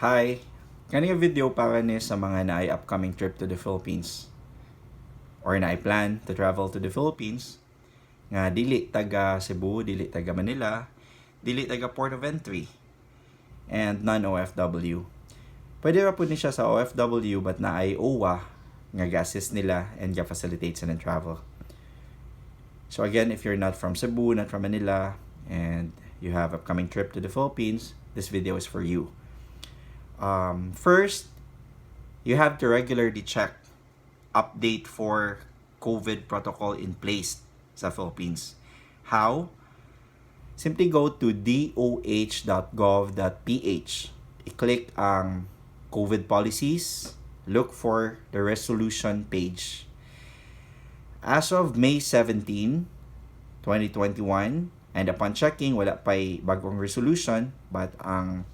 Hi! Kanina video para ni sa mga naay upcoming trip to the Philippines or naay plan to travel to the Philippines nga dili taga Cebu, dili taga Manila, dili taga Port of Entry, and non-OFW. Pwede ra po ni siya sa OFW but naay OWA nga ga-assist nila and ga-facilitate sa ng travel. So again, if you're not from Cebu, not from Manila, and you have upcoming trip to the Philippines, this video is for you. First, you have to regularly check update for COVID protocol in place sa Philippines. How? Simply go to doh.gov.ph. I-click ang COVID policies, look for the resolution page. As of May 17, 2021, and upon checking, wala pa'y bagong resolution, but ang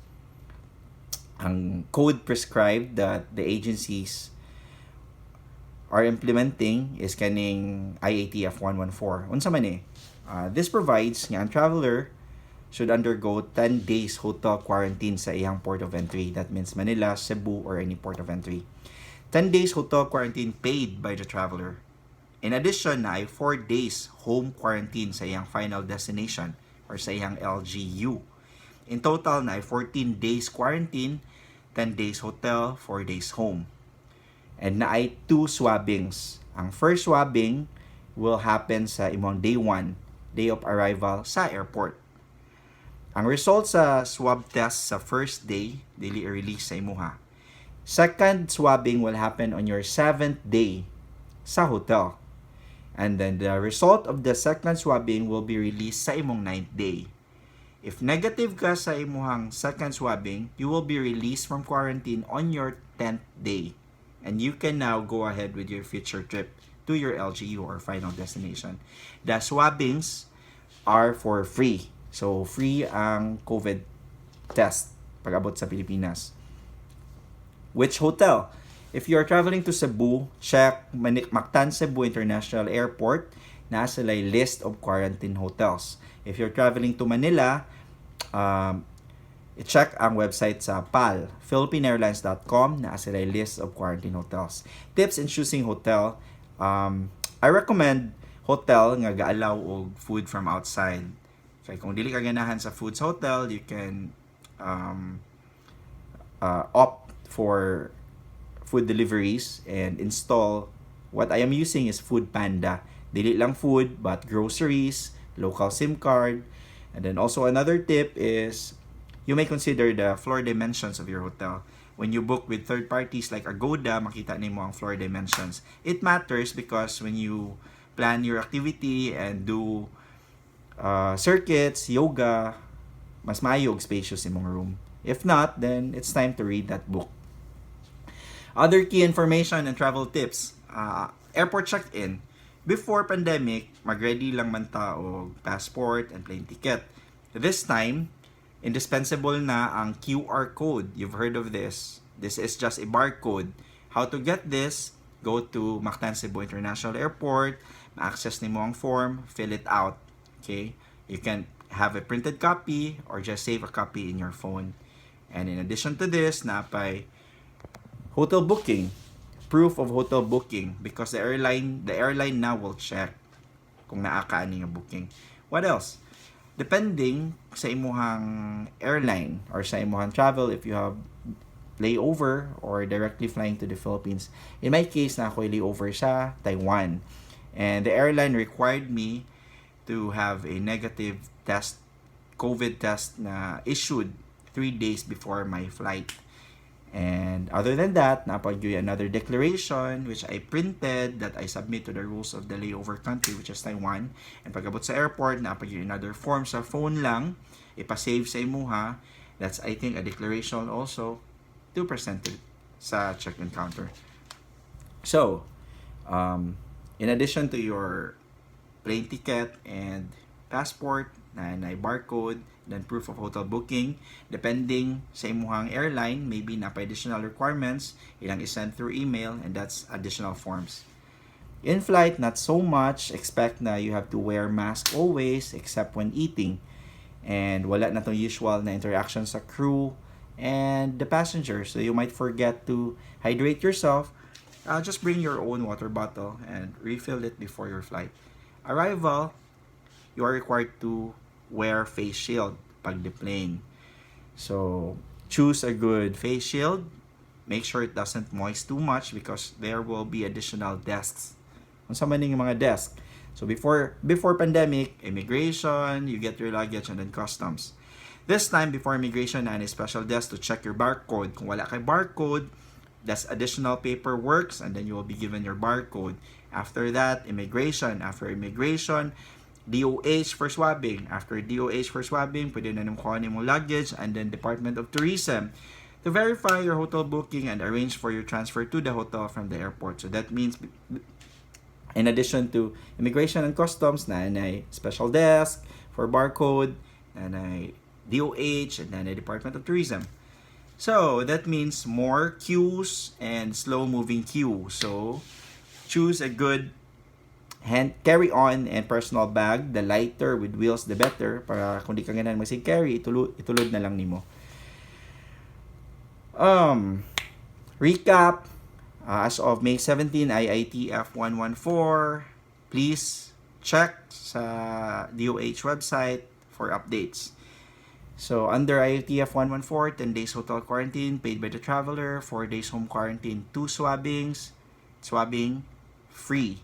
code prescribed that the agencies are implementing is kaning IATF 114. Unsa man eh? This provides nga ang traveler should undergo 10 days hotel quarantine sa iyang port of entry. That means Manila, Cebu, or any port of entry. 10 days hotel quarantine paid by the traveler. In addition, na ay 4 days home quarantine sa iyang final destination or sa iyang LGU. In total, na ay 14 days quarantine, 10 days hotel, 4 days home. And na ay 2 swabbings. Ang first swabbing will happen sa imong day 1, day of arrival sa airport. Ang result sa swab test sa first day, dili release sa imuha. Second swabbing will happen on your 7th day sa hotel. And then the result of the second swabbing will be released sa imong 9th day. If negative ka sa imuhang second swabbing, you will be released from quarantine on your 10th day. And you can now go ahead with your future trip to your LGU or final destination. The swabbings are for free. So, free ang COVID test pag-abot sa Pilipinas. Which hotel? If you are traveling to Cebu, check Mactan Cebu International Airport. Nasa list of quarantine hotels. If you're traveling to Manila, i-check ang website sa PAL, philippineairlines.com, na sila list of quarantine hotels. Tips in choosing hotel, I recommend hotel nga ga-allow og food from outside. So, kung dili ka ganahan sa food sa hotel, you can opt for food deliveries and install. What I am using is Food Panda. Dili lang food, but groceries, local SIM card. And then also another tip is you may consider the floor dimensions of your hotel. When you book with third parties like Agoda, makita nimo ang floor dimensions. It matters because when you plan your activity and do circuits, yoga, mas maayog spacious imong room. If not, then it's time to read that book. Other key information and travel tips. Airport check-in. Before pandemic, mag-ready lang man ta og passport and plane ticket. This time, indispensable na ang QR code. You've heard of this. This is just a barcode. How to get this? Go to Mactan Cebu International Airport, ma-access nimo ang form, fill it out. Okay? You can have a printed copy or just save a copy in your phone. And in addition to this, napay hotel booking. Proof of hotel booking because the airline now will check kung naa ka ani nga booking. What else? Depending sa imuhang airline or sa imuhang travel, if you have layover or directly flying to the Philippines. In my case, na ako'y layover sa Taiwan. And the airline required me to have a negative test, COVID test na issued 3 days before my flight. And other than that, napagyoy another declaration which I printed that I submit to the rules of the layover country, which is Taiwan. And pagabot sa airport, napagyoy another form sa phone lang, ipasave sa imuha. That's, I think, a declaration also to present it sa check-in counter. So, in addition to your plane ticket and passport, na barcode, then proof of hotel booking, depending sa imuhang airline, maybe na pa additional requirements, ilang isend through email, and that's additional forms. In flight, not so much. Expect na you have to wear mask always, except when eating. And wala na tong usual na interaction sa crew and the passenger. So you might forget to hydrate yourself. Just bring your own water bottle and refill it before your flight. Arrival, you are required to wear face shield pag deplane. So choose a good face shield. Make sure it doesn't moist too much because there will be additional desks. Unsa man ning mga desk. So before pandemic, immigration, you get your luggage, and then customs. This time, before immigration, na a special desk to check your barcode. Kung wala kay barcode, that's additional paperwork, and then you will be given your barcode. After that, immigration. After immigration, DOH for swabbing. After DOH for swabbing, pwede na nung kuha mo luggage, and then Department of Tourism to verify your hotel booking and arrange for your transfer to the hotel from the airport. So that means, in addition to immigration and customs, na a special desk for barcode, and a DOH, and then a Department of Tourism. So that means more queues and slow-moving queue. So choose a good hand carry-on and personal bag. The lighter with wheels, the better. Para kung di ka ganan mag-carry, itulod na lang nimo. Recap. As of May 17, IITF 114. Please check sa DOH website for updates. So, under IITF 114, 10 days hotel quarantine paid by the traveler, 4 days home quarantine, 2 swabbing free.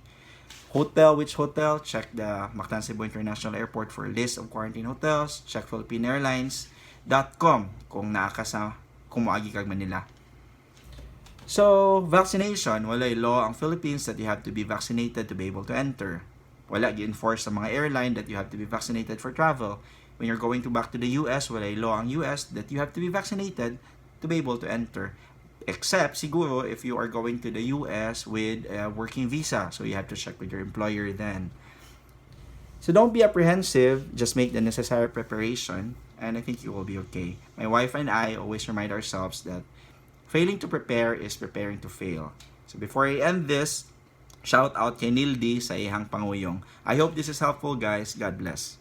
Hotel, which hotel? Check the Mactan Cebu International Airport for a list of quarantine hotels. Check PhilippineAirlines.com kung kung moagi kag Manila. So, vaccination. Walay law ang Philippines that you have to be vaccinated to be able to enter. Wala gi-enforce sa mga airline that you have to be vaccinated for travel. When you're going back to the US, walay law ang US that you have to be vaccinated to be able to enter. Except, siguro, if you are going to the US with a working visa. So, you have to check with your employer then. So, don't be apprehensive. Just make the necessary preparation. And I think you will be okay. My wife and I always remind ourselves that failing to prepare is preparing to fail. So, before I end this, shout out kay Nildi sa ihang panguyong. I hope this is helpful, guys. God bless.